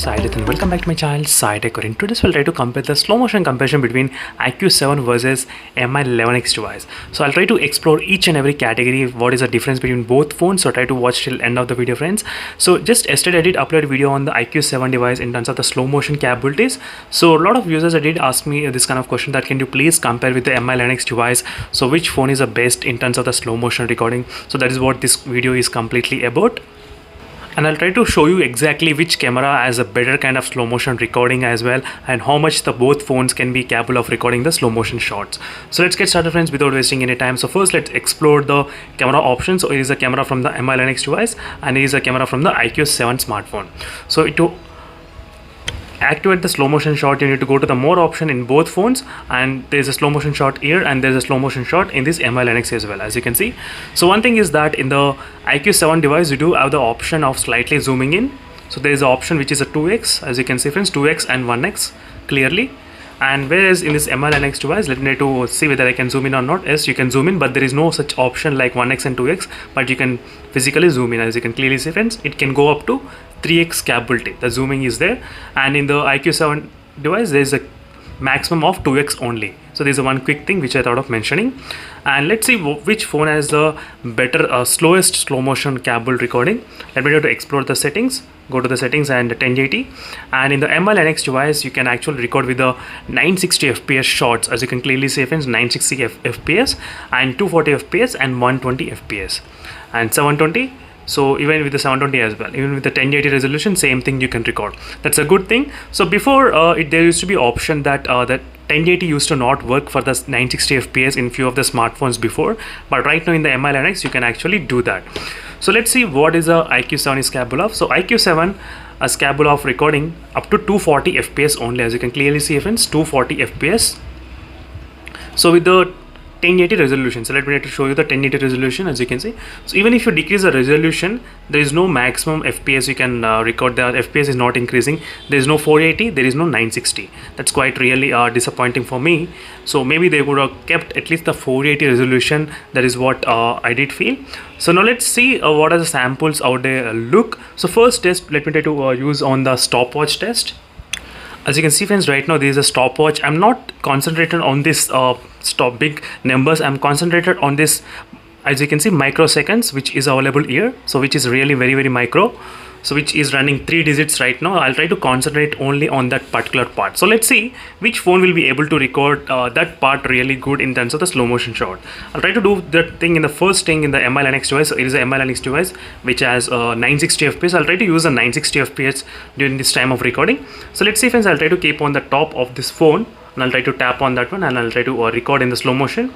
Saidith and welcome back to my channel SciTech. In today's we'll try to compare the slow motion comparison between iQOO 7 versus Mi 11X device. So I'll try to explore each and every category, what is the difference between both phones. So try to watch till end of the video, friends. So just yesterday I did upload a video on the iQOO 7 device in terms of the slow motion capabilities. So a lot of users did ask me this kind of question, that can you please compare with the Mi 11X device, so which phone is the best in terms of the slow motion recording. So that is what this video is completely about. And I'll try to show you exactly which camera has a better kind of slow motion recording as well, and how much the both phones can be capable of recording the slow motion shots. So let's get started, friends, without wasting any time. So first let's explore the camera options. So it is a camera from the Mi 11X device and it is a camera from the iQOO 7 smartphone. So to activate the slow motion shot, you need to go to the more option in both phones, and there's a slow motion shot here and there's a slow motion shot in this Mi 11X as well, as you can see. So one thing is that in the iQOO 7 device you do have the option of slightly zooming in. So there is an option which is a 2x, as you can see, friends, 2x and 1x clearly. And whereas in this Mi 11X device, let me try to see whether I can zoom in or not. Yes, you can zoom in, but there is no such option like 1x and 2x, but you can physically zoom in. As you can clearly see, friends, it can go up to 3x capability. The zooming is there, and in the iQOO 7 device there is a maximum of 2x only. So there's a one quick thing which I thought of mentioning. And let's see which phone has the better slowest slow motion capable recording. Let me try to explore the settings. Go to the settings and 1080, and in the Mi 11X device you can actually record with the 960 fps shots, as you can clearly see, friends, 960 fps and 240 fps and 120 fps and 720. So even with the 720 as well, even with the 1080 resolution, same thing you can record. That's a good thing. So before there used to be option that that 1080 used to not work for the 960 fps in few of the smartphones before, but right now in the Mi 11X you can actually do that. So let's see what is the iQOO 7 is capable of. So iQOO 7 is capable of recording up to 240 fps only, as you can clearly see, friends, 240 fps. So with the 1080 resolution, so let me try to show you the 1080 resolution, as you can see. So even if you decrease the resolution, there is no maximum fps you can record. The fps is not increasing. There is no 480, there is no 960. That's quite really disappointing for me. So maybe they would have kept at least the 480 resolution. That is what I did feel. So now let's see what are the samples out there look. So first test, let me try to use on the stopwatch test. As you can see, friends, right now there is a stopwatch. I'm not concentrated on this stop big numbers. I'm concentrated on this, as you can see, microseconds, which is available here. So which is really very micro. So which is running 3 digits right now. I'll try to concentrate only on that particular part. So let's see which phone will be able to record that part really good in terms of the slow motion shot. I'll try to do that thing in the first thing in the Mi 11X device. So it is a Mi 11X device which has 960 fps. I'll try to use the 960 fps during this time of recording. So let's see, friends, I'll try to keep on the top of this phone and I'll try to tap on that one and I'll try to record in the slow motion.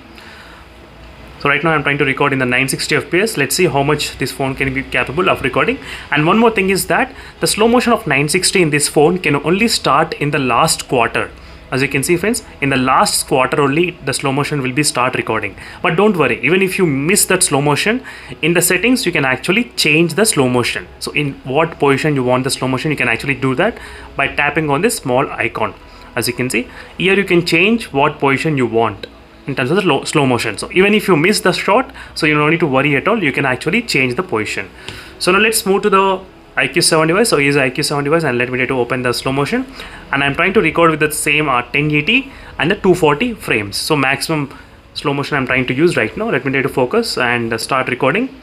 So right now I'm trying to record in the 960 fps. Let's see how much this phone can be capable of recording. And one more thing is that the slow motion of 960 in this phone can only start in the last quarter. As you can see, friends, in the last quarter only the slow motion will be start recording. But don't worry, even if you miss that slow motion, in the settings you can actually change the slow motion. So in what position you want the slow motion, you can actually do that by tapping on this small icon. As you can see here, you can change what position you want in terms of the slow motion. So even if you miss the shot, so you don't need to worry at all, you can actually change the position. So now let's move to the iQOO 7 device. So here's the iQOO 7 device, and let me try to open the slow motion, and I'm trying to record with the same 1080 and the 240 frames. So maximum slow motion I'm trying to use right now. Let me try to focus and start recording.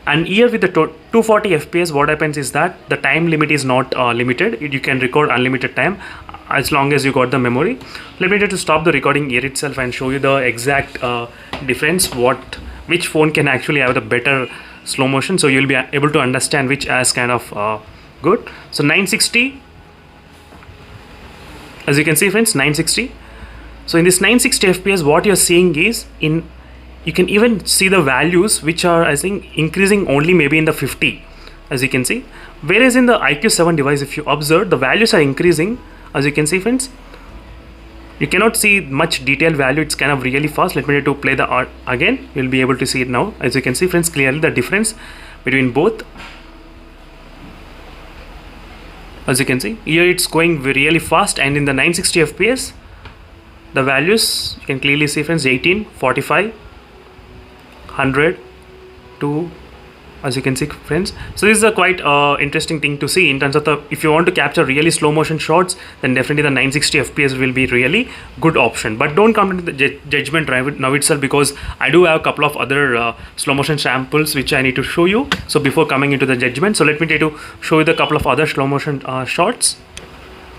And here with the 240 fps, what happens is that the time limit is not limited. You can record unlimited time as long as you got the memory. Let me try to stop the recording here itself and show you the exact difference, which phone can actually have the better slow motion, so you'll be able to understand which has kind of good. So 960, as you can see, friends, 960. So in this 960 fps, what you're seeing is you can even see the values which are, I think, increasing only maybe in the 50, as you can see. Whereas in the iQOO 7 device, if you observe, the values are increasing. As you can see, friends, you cannot see much detailed value. It's kind of really fast. Let me try to play the art again. You'll be able to see it now. As you can see, friends, clearly the difference between both. As you can see here, it's going really fast, and in the 960 fps the values you can clearly see, friends, 18, 45, 100, 2, as you can see friends. So this is a quite interesting thing to see in terms of the, if you want to capture really slow motion shots, then definitely the 960 fps will be really good option. But don't come to the judgment right now itself, because I do have a couple of other slow motion samples which I need to show you. So before coming into the judgment, so let me try to show you the couple of other slow motion shots.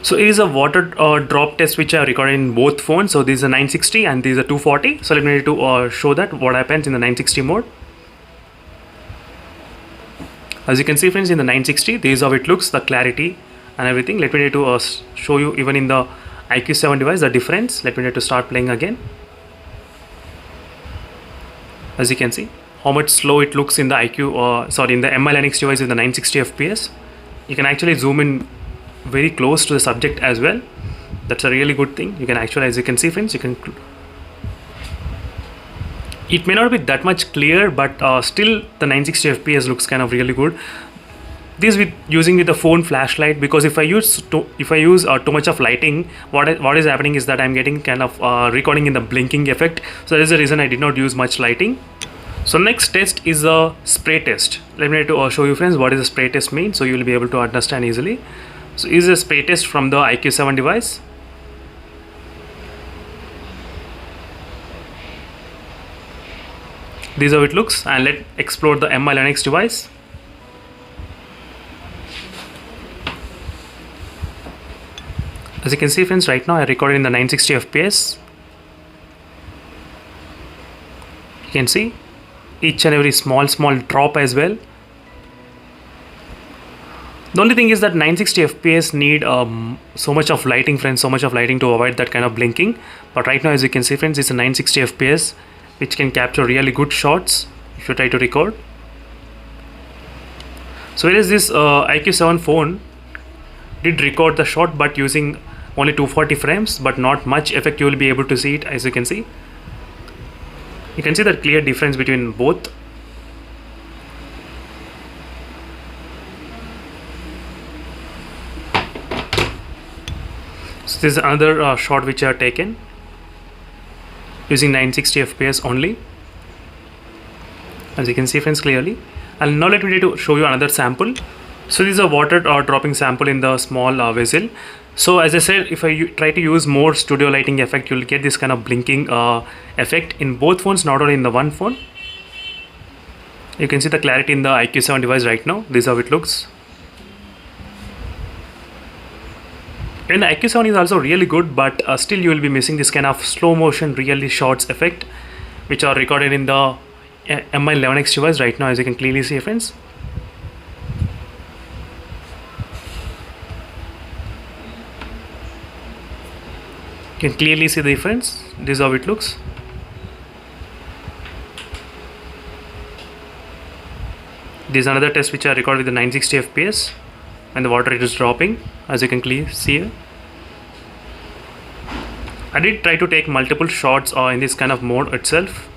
So it is a water drop test which I recorded in both phones. So this is a 960 and this is a 240. So let me try to show that what happens in the 960 mode. As you can see friends, in the 960, this is how it looks, the clarity and everything. Let me try to show you even in the iQOO 7 device the difference. Let me try to start playing again. As you can see how much slow it looks in the iQOO, in the Mi Linux device with the 960 fps. You can actually zoom in very close to the subject as well. That's a really good thing. You can actually, as you can see friends, you can, it may not be that much clear, but still the 960 fps looks kind of really good. This with using with the phone flashlight, because if I use too much of lighting, what is happening is that I'm getting kind of recording in the blinking effect. So that is the reason I did not use much lighting. So next test is a spray test. Let me try to show you friends what is a spray test mean, so you will be able to understand easily. So is a spray test from the iQOO 7 device. This is how it looks, and let's explore the Mi Linux device. As you can see friends, right now I recorded in the 960 fps. You can see each and every small drop as well. The only thing is that 960 fps need so much of lighting friends, so much of lighting to avoid that kind of blinking. But right now, as you can see friends, it's a 960 fps which can capture really good shots if you try to record. So whereas this iQOO 7 phone did record the shot but using only 240 frames, but not much effect, you will be able to see it. As you can see, you can see the clear difference between both. So this is another shot which I have taken using 960 fps only, as you can see friends clearly. And now let me try to show you another sample. So this is a water dropping sample in the small vessel. So as I said, if I try to use more studio lighting effect, you'll get this kind of blinking effect in both phones, not only in the one phone. You can see the clarity in the iQOO 7 device right now. This is how it looks. And the iQOO 7 is also really good, but still you will be missing this kind of slow motion really shots effect which are recorded in the Mi 11X device right now, as you can clearly see friends. You can clearly see the difference. This is how it looks. This is another test which I recorded with the 960 fps and the water rate is dropping, as you can clearly see here. I did try to take multiple shots in this kind of mode itself.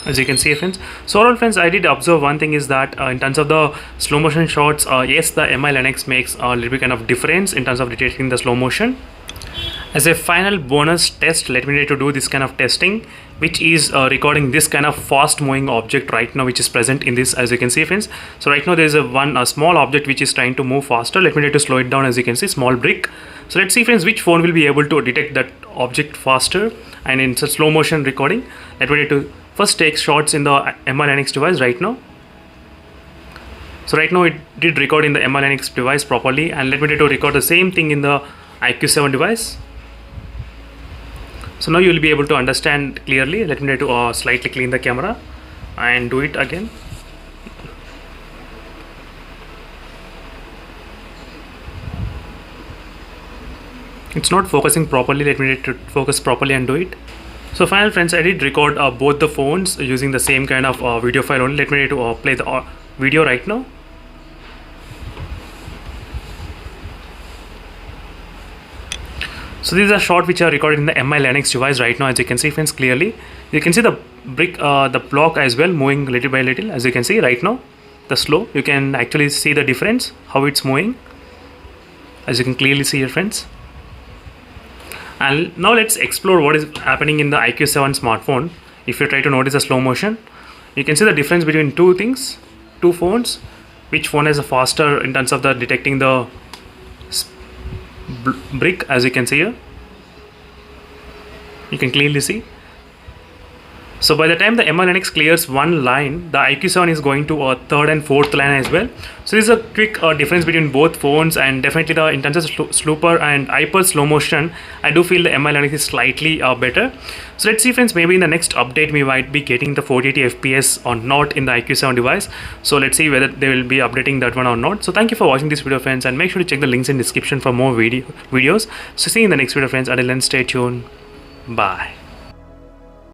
As you can see friends. So overall friends, I did observe one thing is that in terms of the slow motion shots, yes, the Mi Linux makes a little bit kind of difference in terms of detecting the slow motion. As a final bonus test, let me try to do this kind of testing, which is recording this kind of fast moving object right now, which is present in this, as you can see friends. So right now there is a small object which is trying to move faster. Let me try to slow it down. As you can see, small brick. So let's see friends, which phone will be able to detect that object faster and in such slow motion recording. Let me try to first take shots in the Mi Linux device right now. So right now it did record in the Mi Linux device properly, and let me try to record the same thing in the iQOO 7 device. So now you will be able to understand clearly. Let me try to slightly clean the camera and do it again. It's not focusing properly. Let me try to focus properly and do it. So final friends, I did record both the phones using the same kind of video file only. Let me try to play the video right now. So this is a shot which I recorded in the Mi 11X device right now. As you can see friends clearly, you can see the brick, the block as well moving little by little. As you can see right now, the slow, you can actually see the difference how it's moving, as you can clearly see here friends. And now let's explore what is happening in the iQOO 7 smartphone. If you try to notice the slow motion, you can see the difference between two phones. Which phone is faster in terms of the detecting the brick, as you can see here. You can clearly see. So by the time the Mi 11X clears one line, the iQOO 7 is going to a third and fourth line as well. So this is a quick difference between both phones, and definitely the in terms of slooper and hyper slow motion, I do feel the Mi 11X is slightly better. So let's see friends, maybe in the next update we might be getting the 480 FPS or not in the iQOO 7 device. So let's see whether they will be updating that one or not. So thank you for watching this video friends, and make sure to check the links in the description for more videos. So see you in the next video friends. Until then, stay tuned. Bye.